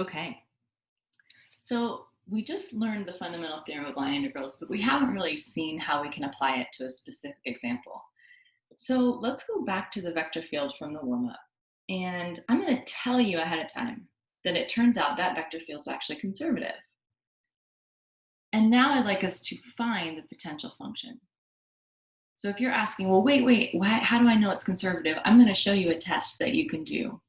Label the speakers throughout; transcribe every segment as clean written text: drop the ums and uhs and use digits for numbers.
Speaker 1: Okay, so we just learned the fundamental theorem of line integrals, but we haven't really seen how we can apply it to a specific example. So let's go back to the vector field from the warm-up. And I'm going to tell you ahead of time that it turns out that vector field is actually conservative. And now I'd like us to find the potential function. So if you're asking, well, wait, how do I know it's conservative? I'm going to show you a test that you can do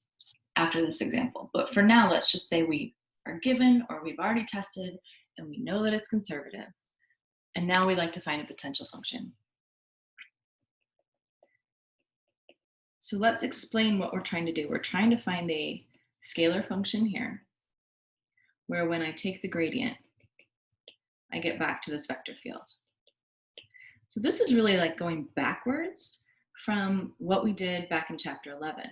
Speaker 1: after this example. But for now, let's just say we are given or we've already tested and we know that it's conservative. And now we'd like to find a potential function. So let's explain what we're trying to do. We're trying to find a scalar function here, where when I take the gradient, I get back to this vector field. So this is really like going backwards from what we did back in chapter 11.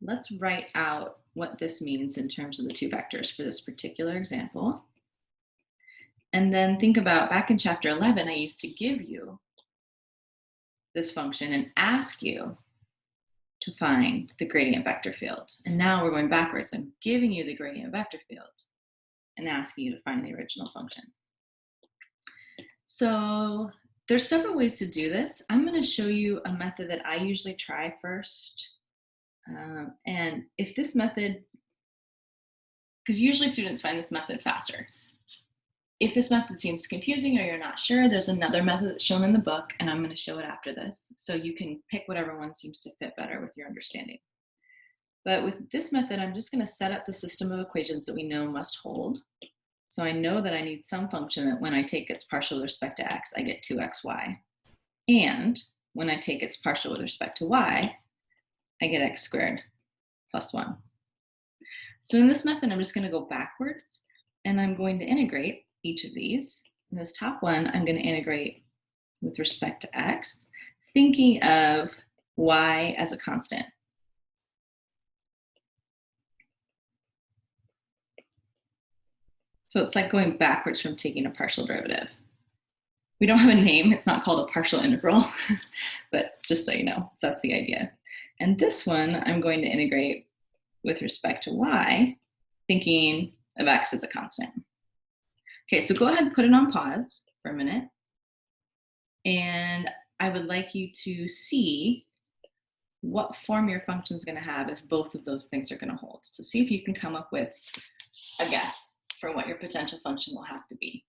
Speaker 1: Let's write out what this means in terms of the two vectors for this particular example. And then think about back in chapter 11, I used to give you this function and ask you to find the gradient vector field. And now we're going backwards. I'm giving you the gradient vector field and asking you to find the original function. So there's several ways to do this. I'm going to show you a method that I usually try first. And if this method, because usually students find this method faster. If this method seems confusing or you're not sure, there's another method that's shown in the book, and I'm going to show it after this. So you can pick whatever one seems to fit better with your understanding. But with this method, I'm just going to set up the system of equations that we know must hold. So I know that I need some function that when I take its partial with respect to x, I get 2xy. And when I take its partial with respect to y, I get x squared plus 1. So in this method, I'm just going to go backwards, and I'm going to integrate each of these. In this top one, I'm going to integrate with respect to x, thinking of y as a constant. So it's like going backwards from taking a partial derivative. We don't have a name, it's not called a partial integral, but just so you know, that's the idea. And this one, I'm going to integrate with respect to y, thinking of x as a constant. Okay, so go ahead and put it on pause for a minute. And I would like you to see what form your function is going to have if both of those things are going to hold. So see if you can come up with a guess for what your potential function will have to be.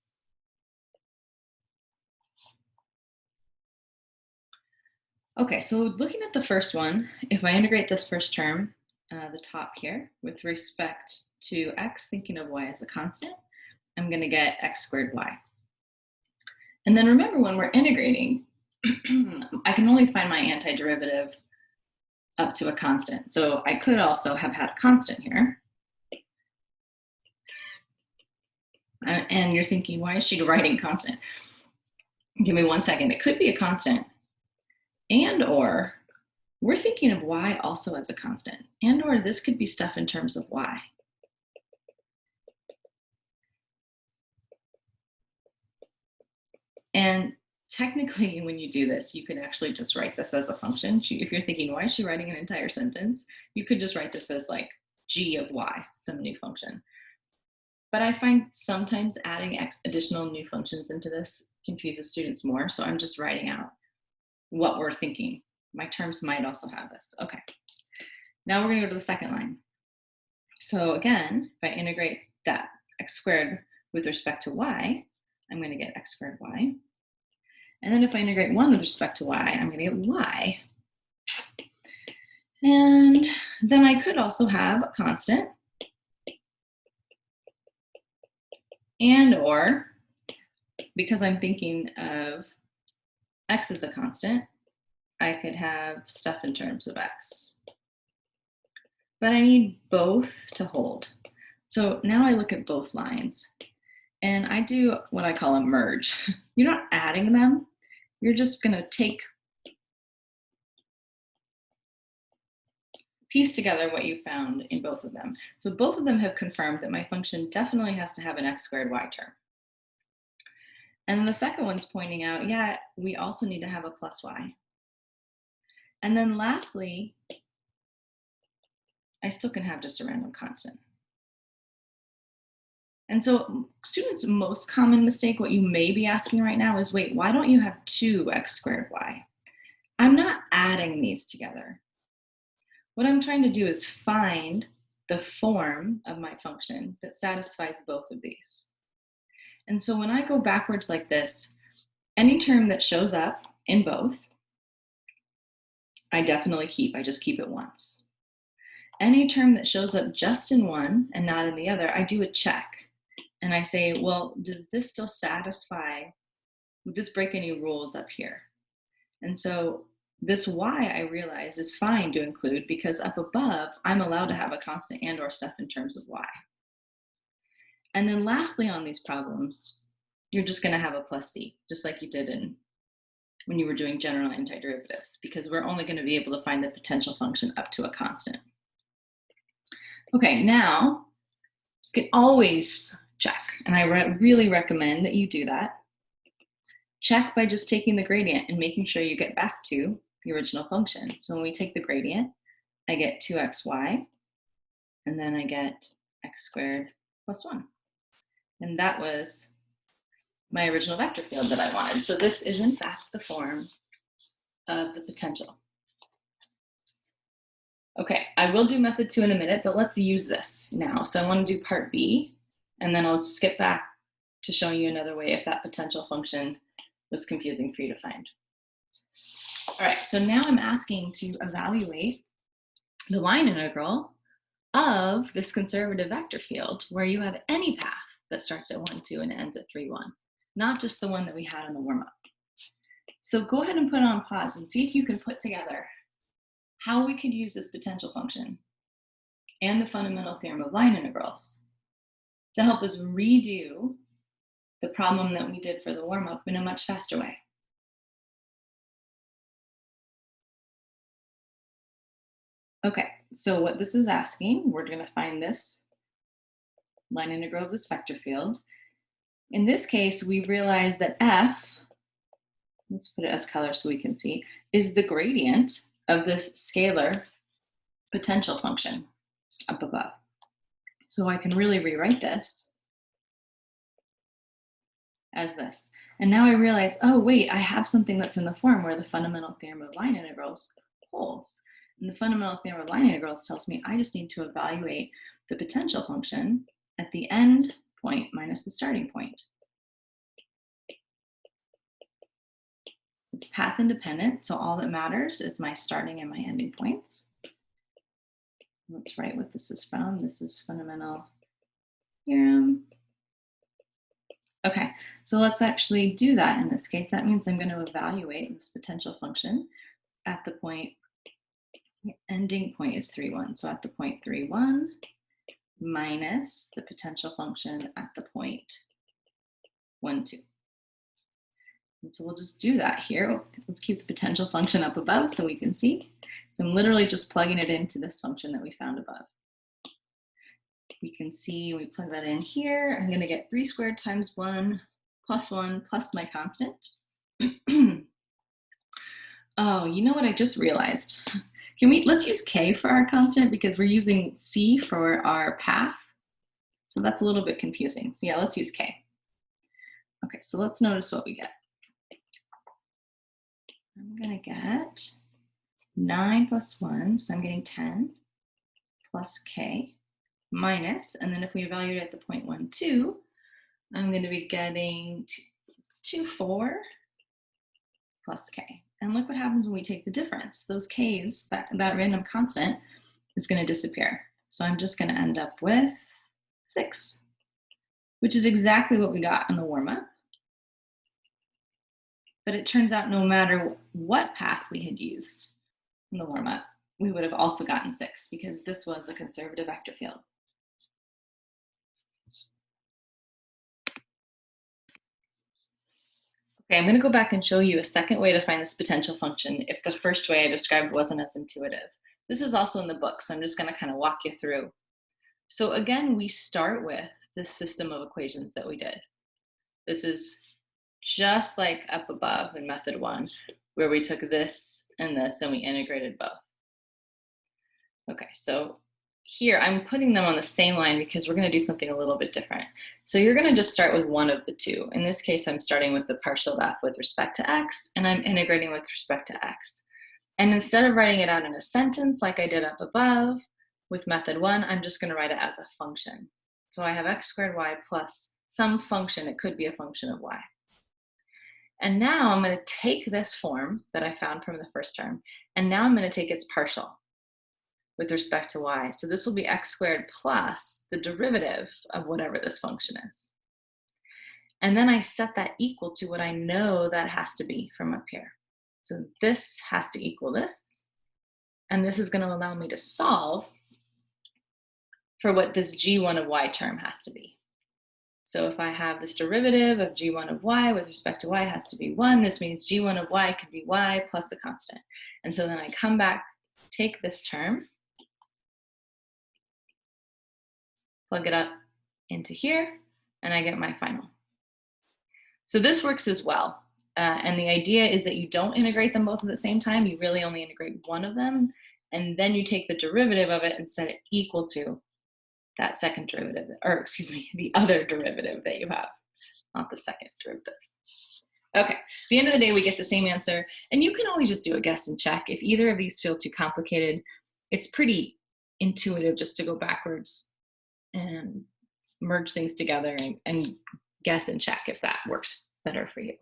Speaker 1: Okay, so looking at the first one, if I integrate this first term, the top here, with respect to x, thinking of y as a constant, I'm going to get x squared y. And then remember, when we're integrating, I can only find my antiderivative up to a constant. So I could also have had a constant here. And you're thinking, why is she writing constant? Give me 1 second. It could be a constant. And or we're thinking of y also as a constant. And or this could be stuff in terms of y. And technically, when you do this, you could actually just write this as a function. If you're thinking, why is she writing an entire sentence? You could just write this as like g of y, some new function. But I find sometimes adding additional new functions into this confuses students more. So I'm just writing out what we're thinking. My terms might also have this. Okay. Now we're going to go to the second line. So again, if I integrate that x squared with respect to y, I'm going to get x squared y. And then if I integrate 1 with respect to y, I'm going to get y. And then I could also have a constant. And or, because I'm thinking of x as a constant, I could have stuff in terms of x. But I need both to hold. So now I look at both lines. And I do what I call a merge. You're not adding them. You're just going to piece together what you found in both of them. So both of them have confirmed that my function definitely has to have an x squared y term. And the second one's pointing out, yeah, we also need to have a plus y. And then lastly, I still can have just a random constant. And so students' most common mistake, what you may be asking right now is, wait, why don't you have 2x²y? I'm not adding these together. What I'm trying to do is find the form of my function that satisfies both of these. And so when I go backwards like this, any term that shows up in both, I definitely keep. I just keep it once. Any term that shows up just in one and not in the other, I do a check. And I say, well, does this still satisfy, would this break any rules up here? And so this y, I realize, is fine to include because up above, I'm allowed to have a constant and or stuff in terms of y. And then lastly on these problems, you're just going to have a plus c, just like you did when you were doing general antiderivatives, because we're only going to be able to find the potential function up to a constant. Okay, now you can always check, and I really recommend that you do that. Check by just taking the gradient and making sure you get back to the original function. So when we take the gradient, I get 2xy, and then I get x² plus 1. And that was my original vector field that I wanted. So this is in fact the form of the potential. Okay, I will do method 2 in a minute, but let's use this now. So I want to do part B, and then I'll skip back to showing you another way if that potential function was confusing for you to find. All right, so now I'm asking to evaluate the line integral of this conservative vector field where you have any path that starts at 1, 2 and ends at 3, 1, not just the one that we had in the warm-up. So go ahead and put it on pause and see if you can put together how we could use this potential function and the fundamental theorem of line integrals to help us redo the problem that we did for the warm-up in a much faster way. Okay, so what this is asking, we're going to find this line integral of this vector field. In this case, we realize that f, let's put it as color so we can see, is the gradient of this scalar potential function up above. So I can really rewrite this as this. And now I realize, oh wait, I have something that's in the form where the fundamental theorem of line integrals holds. And the fundamental theorem of line integrals tells me I just need to evaluate the potential function at the end point minus the starting point. It's path independent, so all that matters is my starting and my ending points. Let's write what this is from. This is fundamental theorem. Okay, so let's actually do that in this case. That means I'm going to evaluate this potential function at the point, ending point is 3, 1. So at the point 3, 1 minus the potential function at the point 1, 2. And so we'll just do that here. Let's keep the potential function up above so we can see. So I'm literally just plugging it into this function that we found above. We can see we plug that in here. I'm going to get 3 squared times 1 plus my constant. Oh, you know what I just realized? Let's use k for our constant because we're using c for our path. So that's a little bit confusing. So yeah, let's use k. Okay, so let's notice what we get. I'm going to get 9 plus 1, so I'm getting 10 plus k minus, and then if we evaluate at the point 1, 2, I'm going to be getting 2, 4 plus k. And look what happens when we take the difference. Those k's, that random constant, is going to disappear. So I'm just going to end up with 6, which is exactly what we got in the warm-up. But it turns out no matter what path we had used in the warm-up, we would have also gotten 6 because this was a conservative vector field. Okay, I'm going to go back and show you a second way to find this potential function if the first way I described wasn't as intuitive. This is also in the book, so I'm just going to kind of walk you through. So again, we start with this system of equations that we did. This is just like up above in method 1, where we took this and we integrated both. Okay, so here I'm putting them on the same line because we're going to do something a little bit different. So you're going to just start with one of the two. In this case, I'm starting with the partial f with respect to x, and I'm integrating with respect to x. And instead of writing it out in a sentence like I did up above with method 1, I'm just going to write it as a function. So I have x squared y plus some function. It could be a function of y. And now I'm going to take this form that I found from the first term, and now I'm going to take its partial with respect to y. So this will be x squared plus the derivative of whatever this function is. And then I set that equal to what I know that has to be from up here. So this has to equal this. And this is going to allow me to solve for what this g1 of y term has to be. So if I have this derivative of g1 of y with respect to y has to be 1, this means g1 of y can be y plus a constant. And so then I come back, take this term, plug it up into here, and I get my final. So this works as well. And the idea is that you don't integrate them both at the same time. You really only integrate one of them. And then you take the derivative of it and set it equal to that second derivative, or excuse me, the other derivative that you have, not the second derivative. Okay, at the end of the day, we get the same answer. And you can always just do a guess and check. If either of these feel too complicated, it's pretty intuitive just to go backwards and merge things together and guess and check if that works better for you.